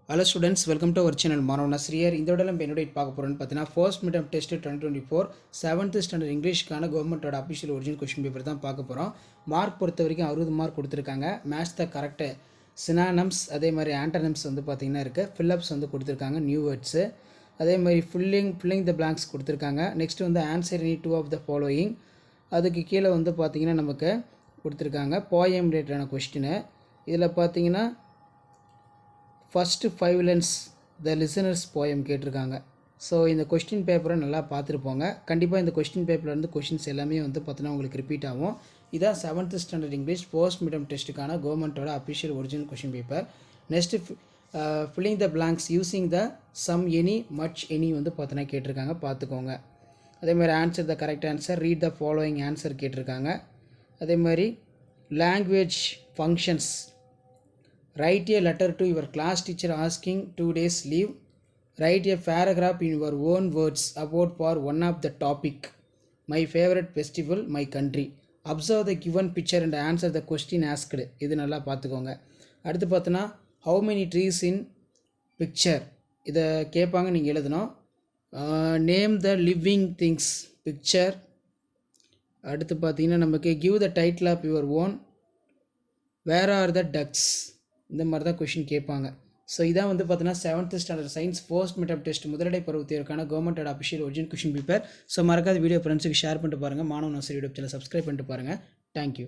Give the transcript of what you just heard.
Hello students, welcome to our channel மாணவன் ஆசிரியர். இந்த விடல நம்ம என்னோட பார்க்க போகிறோன்னு பார்த்தீங்கன்னா first mid test 2024 7th standard இங்கிலீஷ்க்கான கவர்மெண்ட்டோட அஃபிஷியல் ஒரிஜினல் கொஸ்டின் பேப்பர் தான் பார்க்க போகிறோம். மார்க் பொறுத்த வரைக்கும் 60 மார்க் கொடுத்துருக்காங்க. மேட்ச் த கரெக்ட் சினானம்ஸ் அதே மாதிரி ஆண்டனம்ஸ் வந்து பார்த்திங்கன்னா இருக்குது. ஃபில்லப்ஸ் வந்து கொடுத்துருக்காங்க, நியூ வேர்ட்ஸு. அதே மாதிரி ஃபில்லிங் த பிளாங்க்ஸ் கொடுத்துருக்காங்க. நெக்ஸ்ட் வந்து answer any 2 of the following. அதுக்கு கீழே வந்து பார்த்திங்கன்னா நமக்கு கொடுத்துருக்காங்க போயம் ரிலேட்டடான கொஸ்டின். இதில் பார்த்தீங்கன்னா first 5 lines the listeners poem கேட்டிருக்காங்க. ஸோ இந்த கொஸ்டின் பேப்பரை நல்லா பார்த்துருப்போங்க. கண்டிப்பாக இந்த கொஸ்டின் பேப்பர்லேருந்து கொஸ்டின்ஸ் எல்லாமே வந்து பார்த்தீங்கன்னா உங்களுக்கு ரிப்பீட் ஆகும். இதான் 7th standard English post midterm டெஸ்ட்டுக்கான கவர்மெண்ட்டோட official original question paper. Next filling the blanks using the some any much any வந்து பார்த்தீங்கன்னா கேட்டிருக்காங்க, பார்த்துக்கோங்க. அதே மாதிரி answer the correct answer, read the following answer கேட்டிருக்காங்க. அதே மாதிரி language functions, write a letter to your class teacher asking 2 days leave. Write a paragraph in your own words about for one of the topic. My favorite festival, my country. Observe the given picture and answer the question asked. இது நல்லா பார்த்துக்கோங்க. அடுத்து பார்த்தோன்னா how many trees in picture, இதை கேட்பாங்க, நீங்கள் எழுதணும். Name the living things picture. அடுத்து பார்த்தீங்கன்னா நமக்கு give the title of your own, where are the ducks, இந்த மாதிரி தான் கொஷின் கேட்பாங்க. ஸோ இதான் வந்து பார்த்தீங்கன்னா 7th standard science first mid test முதலடை பருவத்திற்கான கவர்மெண்டோட official original question paper. So மறக்காத வீடியோ ஃப்ரெண்ட்ஸுக்கு ஷேர் பண்ணிட்டு பாருங்கள். மாணவன் ஆசிரியர் யூடியூப் சேனல் சப்ஸ்கிரைப் பண்ணிட்டு பாருங்கள். தேங்க்யூ.